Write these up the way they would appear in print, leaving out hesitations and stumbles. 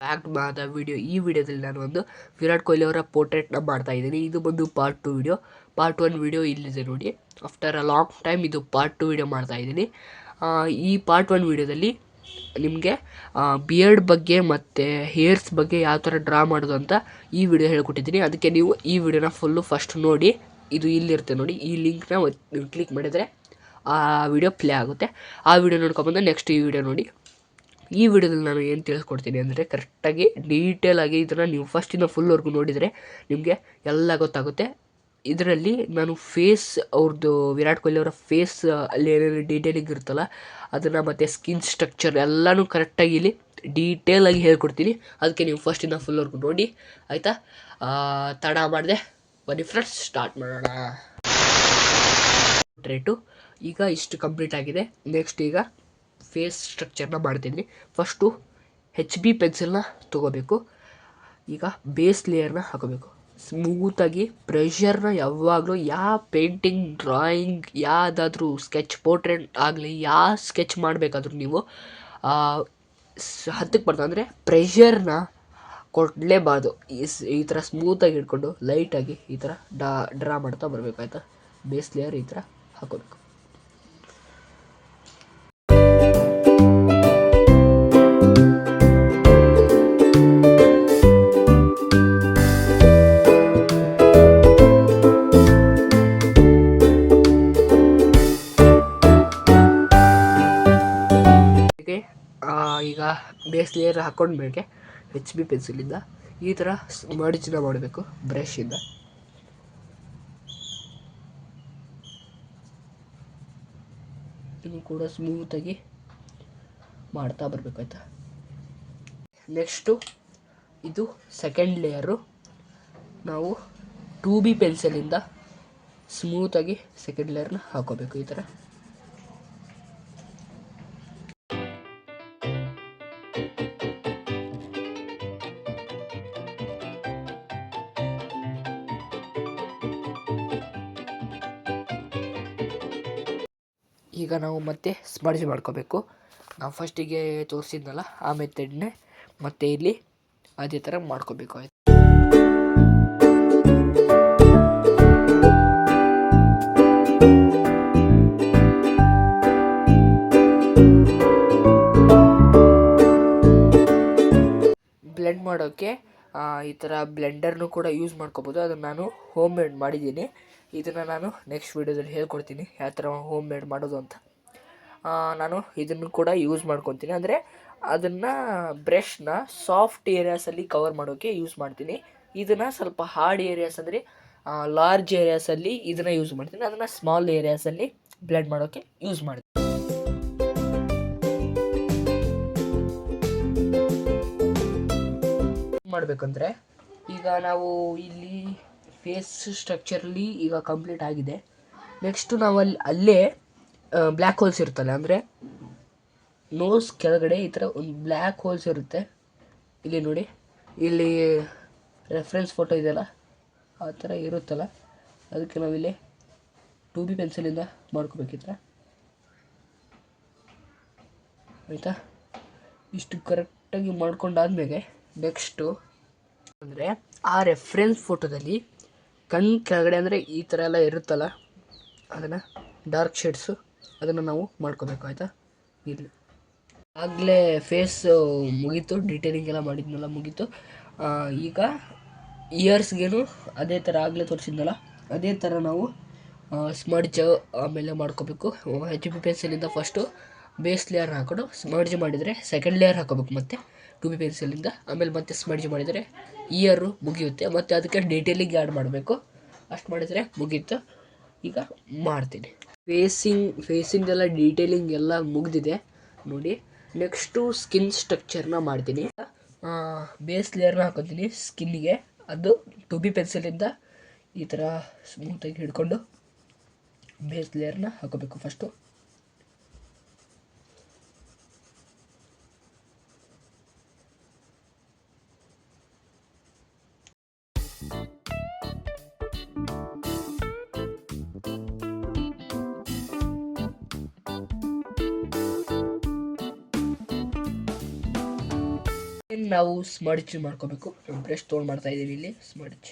Back ಆದ video. ಈ ವಿಡಿಯೋದಲ್ಲಿ ನಾನು ಒಂದು ವಿರಾಟ್ ಕೊಹ್ಲಿ ಅವರ ಪೋರ್ಟ್ರೇಟ್ನ ಮಾಡ್ತಾ ಇದ್ದೀನಿ. ಇದು ಬಂದು ಪಾರ್ಟ್ 2 ವಿಡಿಯೋ. ಪಾರ್ಟ್ 1 ವಿಡಿಯೋ ಇಲ್ಲಿದೆ ನೋಡಿ. ಆಫ್ಟರ್ ಅ ಲಾಂಗ್ ಟೈಮ್ ಇದು ಪಾರ್ಟ್ 2 ವಿಡಿಯೋ ಮಾಡ್ತಾ ಇದ್ದೀನಿ. ಈ ಪಾರ್ಟ್ 1 ವಿಡಿಯೋದಲ್ಲಿ ನಿಮಗೆ ಬಿಯರ್ಡ್ ಬಗ್ಗೆ ಮತ್ತು ಹೇರ್ಸ್ ಬಗ್ಗೆ ಯಾವ ಥರ ಡ್ರಾ ಮಾಡೋದು ಅಂತ ಈ ವಿಡಿಯೋ ಹೇಳ್ಕೊಟ್ಟಿದ್ದೀನಿ. ಅದಕ್ಕೆ ನೀವು ಈ ವಿಡಿಯೋನ ಫಸ್ಟ್ ನೋಡಿ. ಇದು ಇಲ್ಲಿರುತ್ತೆ ನೋಡಿ, ಈ ಲಿಂಕ್ನ ಕ್ಲಿಕ್ ಮಾಡಿದರೆ ಆ ವಿಡಿಯೋ ಪ್ಲೇ ಆಗುತ್ತೆ. ಆ ವಿಡಿಯೋ ನೋಡ್ಕೊಬಂದು ನೆಕ್ಸ್ಟ್ ಈ ವಿಡಿಯೋ ನೋಡಿ. ಈ ವಿಡಿಯೋದಲ್ಲಿ ನಾನು ಏನು ತಿಳಿಸ್ಕೊಡ್ತೀನಿ ಅಂದರೆ ಕರೆಕ್ಟಾಗಿ ಡೀಟೇಲಾಗಿ ಇದನ್ನು ನೀವು ಫಸ್ಟಿಂದ ಫುಲ್ವರೆಗೂ ನೋಡಿದರೆ ನಿಮಗೆ ಎಲ್ಲ ಗೊತ್ತಾಗುತ್ತೆ. ಇದರಲ್ಲಿ ನಾನು ಫೇಸ್ ಅವ್ರದ್ದು ವಿರಾಟ್ ಕೊಹ್ಲಿ ಅವರ ಫೇಸ್ ಅಲ್ಲಿ ಏನೇನು ಡೀಟೇಲಿಂಗ್ ಇರುತ್ತಲ್ಲ ಅದನ್ನು ಮತ್ತು ಸ್ಕಿನ್ ಸ್ಟ್ರಕ್ಚರ್ ಎಲ್ಲನೂ ಕರೆಕ್ಟಾಗಿ ಇಲ್ಲಿ ಡೀಟೇಲಾಗಿ ಹೇಳ್ಕೊಡ್ತೀನಿ. ಅದಕ್ಕೆ ನೀವು ಫಸ್ಟಿಂದ ಫುಲ್ವರೆಗೂ ನೋಡಿ, ಆಯಿತಾ? ತಡ ಮಾಡಿದೆ, ಬನ್ನಿ ಫ್ರೆಂಡ್ಸ್ ಸ್ಟಾರ್ಟ್ ಮಾಡೋಣ. ರೇಟು ಈಗ ಇಷ್ಟು ಕಂಪ್ಲೀಟ್ ಆಗಿದೆ. ನೆಕ್ಸ್ಟ್ ಈಗ ಫೇಸ್ ಸ್ಟ್ರಕ್ಚರ್ನ ಮಾಡ್ತಿದ್ದೀನಿ. ಫಸ್ಟು HB ಪೆನ್ಸಿಲ್ನ ತೊಗೋಬೇಕು. ಈಗ ಬೇಸ್ ಲೇಯರ್ನ ಹಾಕೋಬೇಕು ಸ್ಮೂತಾಗಿ. ಪ್ರೆಷರ್ನ ಯಾವಾಗಲೂ ಯಾವ ಪೇಂಟಿಂಗ್, ಡ್ರಾಯಿಂಗ್, ಯಾವುದಾದ್ರೂ ಸ್ಕೆಚ್, ಪೋರ್ಟ್ರೇಟ್ ಆಗಲಿ, ಯಾವ ಸ್ಕೆಚ್ ಮಾಡಬೇಕಾದ್ರೂ ನೀವು ಹತ್ತಕ್ಕೆ ಬರ್ತದೆ ಅಂದರೆ ಪ್ರೆಷರ್ನ ಕೊಡಲೇಬಾರ್ದು. ಈ ಥರ ಸ್ಮೂತಾಗಿ ಹಿಡ್ಕೊಂಡು ಲೈಟಾಗಿ ಈ ಥರ ಡ್ರಾ ಮಾಡ್ತಾ ಬರಬೇಕು, ಆಯಿತಾ? ಬೇಸ್ ಲೇಯರ್ ಈ ಥರ ಹಾಕೋಬೇಕು. ಈಗ ಬೇಸ್ ಲೇಯರ್ ಹಾಕೊಂಡ್ಮೇಲೆ HB ಪೆನ್ಸಿಲಿಂದ ಈ ಥರ ಮರ್ಜ್ನ ಮಾಡಬೇಕು ಬ್ರಷಿಂದ. ಇದನ್ನು ಕೂಡ ಸ್ಮೂತಾಗಿ ಮಾಡ್ತಾ ಬರಬೇಕು, ಆಯಿತಾ? ನೆಕ್ಸ್ಟು ಇದು ಸೆಕೆಂಡ್ ಲೇಯರು. ನಾವು 2B ಪೆನ್ಸಿಲಿಂದ ಸ್ಮೂತಾಗಿ ಸೆಕೆಂಡ್ ಲೇಯರ್ನ ಹಾಕೋಬೇಕು ಈ ಥರ. ಈಗ ನಾವು ಮತ್ತೆ ಸ್ಮರ್ಜ್ ಮಾಡ್ಕೋಬೇಕು. ನಾವು ಫಸ್ಟಿಗೆ ತೋರಿಸಿದ್ನಲ್ಲ ಆ ಮೆಥಡ್ನೇ ಮತ್ತೆ ಇಲ್ಲಿ ಅದೇ ಥರ ಮಾಡ್ಕೋಬೇಕು, ಆಯ್ತು? ಬ್ಲೆಂಡ್ ಮಾಡೋಕ್ಕೆ ಈ ಥರ ಬ್ಲೆಂಡರ್ನು ಕೂಡ ಯೂಸ್ ಮಾಡ್ಕೋಬೋದು. ಅದನ್ನು ನಾನು ಹೋಮ್ ಮೇಡ್ ಮಾಡಿದ್ದೀನಿ. ಇದನ್ನು ನಾನು ನೆಕ್ಸ್ಟ್ ವೀಡಿಯೋದಲ್ಲಿ ಹೇಳ್ಕೊಡ್ತೀನಿ ಯಾವ ಥರ ಹೋಮ್ ಮೇಡ್ ಮಾಡೋದು ಅಂತ. ನಾನು ಇದನ್ನು ಕೂಡ ಯೂಸ್ ಮಾಡ್ಕೊತೀನಿ. ಅಂದರೆ ಅದನ್ನು ಬ್ರಷ್ನ ಸಾಫ್ಟ್ ಏರಿಯಾಸಲ್ಲಿ ಕವರ್ ಮಾಡೋಕ್ಕೆ ಯೂಸ್ ಮಾಡ್ತೀನಿ. ಇದನ್ನು ಸ್ವಲ್ಪ ಹಾರ್ಡ್ ಏರಿಯಾಸ್ ಅಂದರೆ ಲಾರ್ಜ್ ಏರಿಯಾಸಲ್ಲಿ ಇದನ್ನು ಯೂಸ್ ಮಾಡ್ತೀನಿ. ಅದನ್ನು ಸ್ಮಾಲ್ ಏರಿಯಾಸಲ್ಲಿ ಬ್ಲೆಂಡ್ ಮಾಡೋಕ್ಕೆ ಯೂಸ್ ಮಾಡ್ತೀನಿ. ಮಾಡಬೇಕಂದ್ರೆ ಈಗ ನಾವು ಇಲ್ಲಿ ಫೇಸ್ ಸ್ಟ್ರಕ್ಚರಲ್ಲಿ ಈಗ ಕಂಪ್ಲೀಟ್ ಆಗಿದೆ. ನೆಕ್ಸ್ಟು ನಾವು ಅಲ್ಲೇ ಬ್ಲ್ಯಾಕ್ ಹೋಲ್ಸ್ ಇರುತ್ತಲ್ಲ, ಅಂದರೆ ನೋಸ್ ಕೆಳಗಡೆ ಈ ಥರ ಒಂದು ಬ್ಲ್ಯಾಕ್ ಹೋಲ್ಸ್ ಇರುತ್ತೆ. ಇಲ್ಲಿ ನೋಡಿ, ಇಲ್ಲಿ ರೆಫರೆನ್ಸ್ ಫೋಟೋ ಇದೆಯಲ್ಲ ಆ ಥರ ಇರುತ್ತಲ್ಲ, ಅದಕ್ಕೆ ನಾವಿಲ್ಲಿ 2B ಪೆನ್ಸಿಲಿಂದ ಮಾಡ್ಕೋಬೇಕು ಈ ಥರ, ಆಯಿತಾ? ಇಷ್ಟು ಕರೆಕ್ಟಾಗಿ ಮಾಡ್ಕೊಂಡಾದ್ಮೇಲೆ ನೆಕ್ಸ್ಟು ಅಂದರೆ ಆ ರೆಫರೆನ್ಸ್ ಫೋಟೋದಲ್ಲಿ ಕಣ್ಣು ಕೆಳಗಡೆ ಅಂದರೆ ಈ ಥರ ಎಲ್ಲ ಇರುತ್ತಲ್ಲ, ಅದನ್ನು ಡಾರ್ಕ್ ಶೇಡ್ಸು ಅದನ್ನು ನಾವು ಮಾಡ್ಕೋಬೇಕು, ಆಯಿತಾ? ಇಲ್ಲಿ ಆಗಲೇ ಫೇಸ್ ಮುಗೀತು, ಡೀಟೇಲಿಂಗ್ ಎಲ್ಲ ಮಾಡಿದ್ನಲ್ಲ ಮುಗೀತು. ಈಗ ಇಯರ್ಸ್ಗೇನು ಅದೇ ಥರ ಆಗಲೇ ತೋರಿಸಿದ್ನಲ್ಲ ಅದೇ ಥರ ನಾವು ಸ್ಮರ್ಜ್ ಆಮೇಲೆ ಮಾಡ್ಕೋಬೇಕು. HB ಪೆನ್ಸಿಲಿಂದ ಫಸ್ಟು ಬೇಸ್ ಲೇಯರ್ ಹಾಕೊಂಡು ಸ್ಮರ್ಜ್ ಮಾಡಿದರೆ ಸೆಕೆಂಡ್ ಲೇಯರ್ ಹಾಕೋಬೇಕು ಮತ್ತೆ 2B ಪೆನ್ಸಿಲಿಂದ. ಆಮೇಲೆ ಮತ್ತೆ ಸ್ಮರ್ಜ್ ಮಾಡಿದರೆ ಇಯರು ಮುಗಿಯುತ್ತೆ. ಮತ್ತು ಅದಕ್ಕೆ ಡೀಟೇಲಿಂಗ್ ಆ್ಯಡ್ ಮಾಡಬೇಕು. ಅಷ್ಟು ಮಾಡಿದರೆ ಮುಗೀತು. ಈಗ ಮಾಡ್ತೀನಿ. ಫೇಸಿಂದೆಲ್ಲ ಡೀಟೇಲಿಂಗ್ ಎಲ್ಲ ಮುಗಿದಿದೆ ನೋಡಿ. ನೆಕ್ಸ್ಟು ಸ್ಕಿನ್ ಸ್ಟ್ರಕ್ಚರ್ನ ಮಾಡ್ತೀನಿ. ಬೇಸ್ ಲೇಯರ್ನ ಹಾಕೋತೀನಿ ಸ್ಕಿನ್ನಿಗೆ. ಅದು 2B ಪೆನ್ಸಿಲಿಂದ ಈ ಥರ ಸ್ಮೂತಾಗಿ ಹಿಡ್ಕೊಂಡು ಬೇಸ್ ಲೇಯರ್ನ ಹಾಕೋಬೇಕು ಫಸ್ಟು. ನಾವು ಸ್ಮಡ್ಜ್ ಮಾಡ್ಕೋಬೇಕು. ಬ್ರಷ್ ತೊಗೊಂಡು ಮಾಡ್ತಾ ಇದ್ದೀವಿ ಇಲ್ಲಿ ಸ್ಮಡ್ಜ್.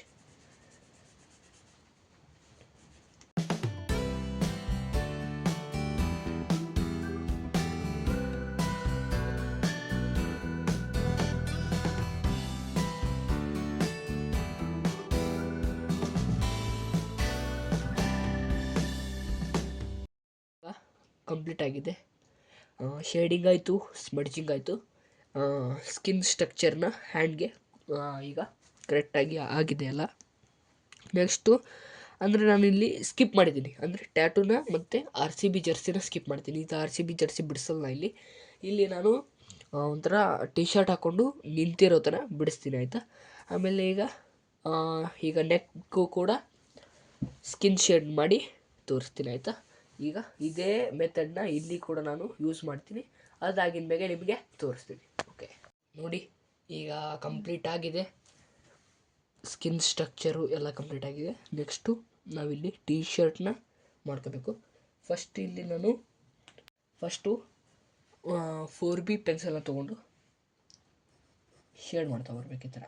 ಕಂಪ್ಲೀಟ್ ಆಗಿದೆ. ಶೇಡಿಂಗ್ ಆಯಿತು, ಸ್ಮಡ್ಜಿಂಗ್ ಆಯಿತು. ಸ್ಕಿನ್ ಸ್ಟ್ರಕ್ಚರ್ನ ಹ್ಯಾಂಡ್ಗೆ ಈಗ ಕರೆಕ್ಟಾಗಿ ಆಗಿದೆ ಅಲ್ಲ. ನೆಕ್ಸ್ಟು ಅಂದರೆ ನಾನಿಲ್ಲಿ ಸ್ಕಿಪ್ ಮಾಡಿದ್ದೀನಿ, ಅಂದರೆ ಟ್ಯಾಟೂನ ಮತ್ತು RCB ಜರ್ಸಿನ ಸ್ಕಿಪ್ ಮಾಡ್ತೀನಿ. ಇದು RCB ಜರ್ಸಿ ಬಿಡಿಸಲ್ಲ ಇಲ್ಲಿ ನಾನು ಒಂಥರ ಟಿ ಶರ್ಟ್ ಹಾಕ್ಕೊಂಡು ನಿಂತಿರೋ ಥರ ಬಿಡಿಸ್ತೀನಿ ಆಯಿತಾ. ಆಮೇಲೆ ಈಗ ನೆಕ್ಕು ಕೂಡ ಸ್ಕಿನ್ ಶೇಡ್ ಮಾಡಿ ತೋರಿಸ್ತೀನಿ ಆಯಿತಾ. ಈಗ ಇದೇ ಮೆಥಡ್ನ ಇಲ್ಲಿ ಕೂಡ ನಾನು ಯೂಸ್ ಮಾಡ್ತೀನಿ. ಅದಾಗಿನ ಮೇಲೆ ನಿಮಗೆ ತೋರಿಸ್ತೀನಿ. ಓಕೆ ನೋಡಿ, ಈಗ ಕಂಪ್ಲೀಟ್ ಆಗಿದೆ. ಸ್ಕಿನ್ ಸ್ಟ್ರಕ್ಚರು ಎಲ್ಲ ಕಂಪ್ಲೀಟ್ ಆಗಿದೆ. ನೆಕ್ಸ್ಟು ನಾವಿಲ್ಲಿ ಟಿ ಶರ್ಟ್ನ ಮಾಡ್ಕೋಬೇಕು. ಇಲ್ಲಿ ನಾನು 4B ಪೆನ್ಸಿಲ್ನ ತೊಗೊಂಡು ಶೇಡ್ ಮಾಡ್ತಾ ಬರ್ಬೇಕು ಈ ಥರ.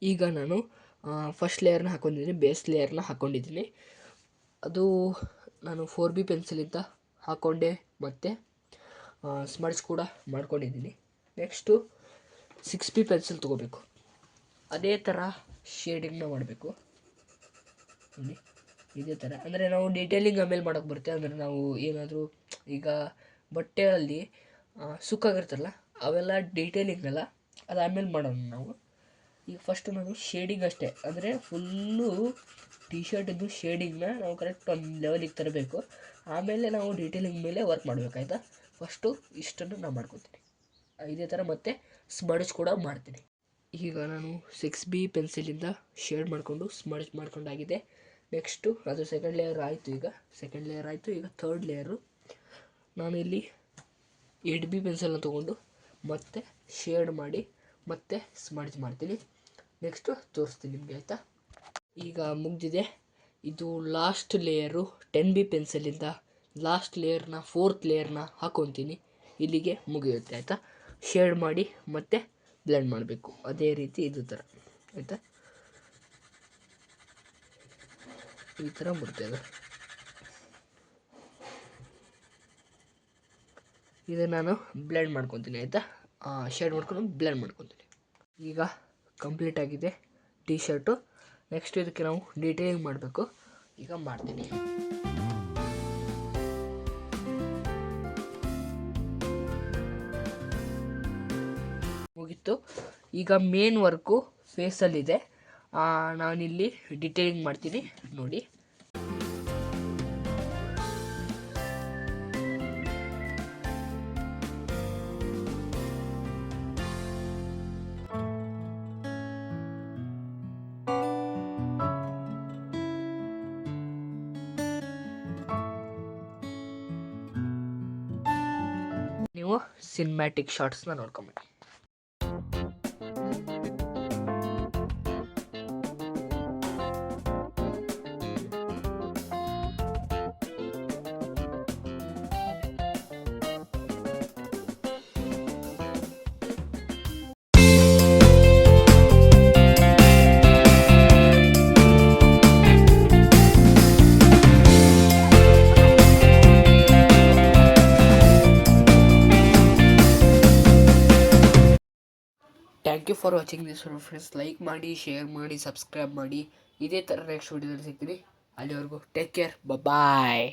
ಈಗ ನಾನು ಫಸ್ಟ್ ಲೇಯರ್ನ ಹಾಕ್ಕೊಂಡಿದ್ದೀನಿ, ಬೇಸ್ ಲೇಯರ್ನ ಹಾಕ್ಕೊಂಡಿದ್ದೀನಿ. ಅದು ನಾನು 4B ಪೆನ್ಸಿಲಿಂದ ಹಾಕ್ಕೊಂಡೆ ಮತ್ತು ಸ್ಮಡ್ಜ್ ಕೂಡ ಮಾಡ್ಕೊಂಡಿದ್ದೀನಿ. ನೆಕ್ಸ್ಟು 6B ಪೆನ್ಸಿಲ್ ತೊಗೋಬೇಕು. ಅದೇ ಥರ ಶೇಡಿಂಗ್ನ ಮಾಡಬೇಕು ನೋಡಿ, ಇದೇ ಥರ. ಅಂದರೆ ನಾವು ಡೀಟೇಲಿಂಗ್ ಆಮೇಲೆ ಮಾಡೋಕ್ಕೆ ಬರುತ್ತೆ. ಅಂದರೆ ನಾವು ಏನಾದರೂ ಈಗ ಬಟ್ಟೆಯಲ್ಲಿ ಸುಕ್ಕಾಗಿರ್ತಲ್ಲ ಅವೆಲ್ಲ ಡೀಟೇಲಿಂಗ್ ಅಲ್ಲ, ಅದು ಆಮೇಲೆ ಮಾಡೋಣ ನಾವು. ಈಗ ಫಸ್ಟು ನಾನು ಶೇಡಿಂಗ್ ಅಷ್ಟೇ, ಅಂದರೆ ಫುಲ್ಲು ಟಿ ಶರ್ಟಿದ್ದು ಶೇಡಿಂಗ್ನ ನಾವು ಕರೆಕ್ಟ್ ಒಂದು ಲೆವೆಲಿಗೆ ತರಬೇಕು. ಆಮೇಲೆ ನಾವು ಡೀಟೇಲಿಂಗ್ ಮೇಲೆ ವರ್ಕ್ ಮಾಡಬೇಕಾಯ್ತಾ. ಫಸ್ಟು ಇಷ್ಟನ್ನು ನಾನು ಮಾಡ್ಕೊತೀನಿ ಇದೇ ಥರ, ಮತ್ತು ಸ್ಮಡ್ಜ್ ಕೂಡ ಮಾಡ್ತೀನಿ. ಈಗ ನಾನು 6B ಪೆನ್ಸಿಲಿಂದ ಶೇಡ್ ಮಾಡಿಕೊಂಡು ಸ್ಮಡ್ಜ್ ಮಾಡ್ಕೊಂಡಾಗಿದೆ. ನೆಕ್ಸ್ಟು ಅದು ಸೆಕೆಂಡ್ ಲೇಯರ್ ಆಯಿತು. ಈಗ ಥರ್ಡ್ ಲೇಯರು ನಾನು ಇಲ್ಲಿ 8B ಪೆನ್ಸಿಲ್ನ ತೊಗೊಂಡು ಮತ್ತೆ ಶೇಡ್ ಮಾಡಿ ಮತ್ತೆ ಸ್ಮಡ್ಜ್ ಮಾಡ್ತೀನಿ. ನೆಕ್ಸ್ಟು ತೋರಿಸ್ತೀನಿ ನಿಮಗೆ ಆಯಿತಾ. ಈಗ ಮುಗಿದಿದೆ. ಇದು ಲಾಸ್ಟ್ ಲೇಯರು 10B ಪೆನ್ಸಿಲಿಂದ ಲಾಸ್ಟ್ ಲೇಯರ್ನ 4th ಲೇಯರ್ನ ಹಾಕ್ಕೊತೀನಿ. ಇಲ್ಲಿಗೆ ಮುಗಿಯುತ್ತೆ ಆಯಿತಾ. ಶೇಡ್ ಮಾಡಿ ಮತ್ತೆ ಬ್ಲೆಂಡ್ ಮಾಡಬೇಕು ಅದೇ ರೀತಿ ಇದು ಥರ ಆಯಿತಾ. ಈ ಥರ ಬರ್ತದೆ. ಇದು ನಾನು ಬ್ಲೆಂಡ್ ಮಾಡ್ಕೊತೀನಿ ಆಯಿತಾ. ಶೇಡ್ ಮಾಡ್ಕೊಂಡು ಬ್ಲೆಂಡ್ ಮಾಡ್ಕೊತೀನಿ. ಈಗ ಕಂಪ್ಲೀಟ್ ಆಗಿದೆ ಟಿ ಶರ್ಟು. ನೆಕ್ಸ್ಟ್ ಇದಕ್ಕೆ ನಾವು ಡೀಟೇಲಿಂಗ್ ಮಾಡಬೇಕು. ಈಗ ಮಾಡ್ತೀನಿ. ಮುಗೀತು. ಈಗ ಮೇನ್ ವರ್ಕು ಫೇಸಲ್ಲಿದೆ. ನಾನಿಲ್ಲಿ ಡೀಟೇಲಿಂಗ್ ಮಾಡ್ತೀನಿ ನೋಡಿ. ನೀವು ಸಿನಿಮ್ಯಾಟಿಕ್ ಶಾರ್ಟ್ಸ್ನ ನೋಡ್ಕೊಂಬಿಡಿ. Thank you for watching this friends. Like ಮಾಡಿ, ಶೇರ್ ಮಾಡಿ, ಸಬ್ಸ್ಕ್ರೈಬ್ ಮಾಡಿ. ಇದೇ ಥರ ನೆಕ್ಸ್ಟ್ ವಿಡಿಯೋದಲ್ಲಿ ಸಿಗ್ತೀನಿ. ಅಲ್ಲಿವರೆಗೂ ಟೇಕ್ ಕೇರ್, ಬಾಯ್.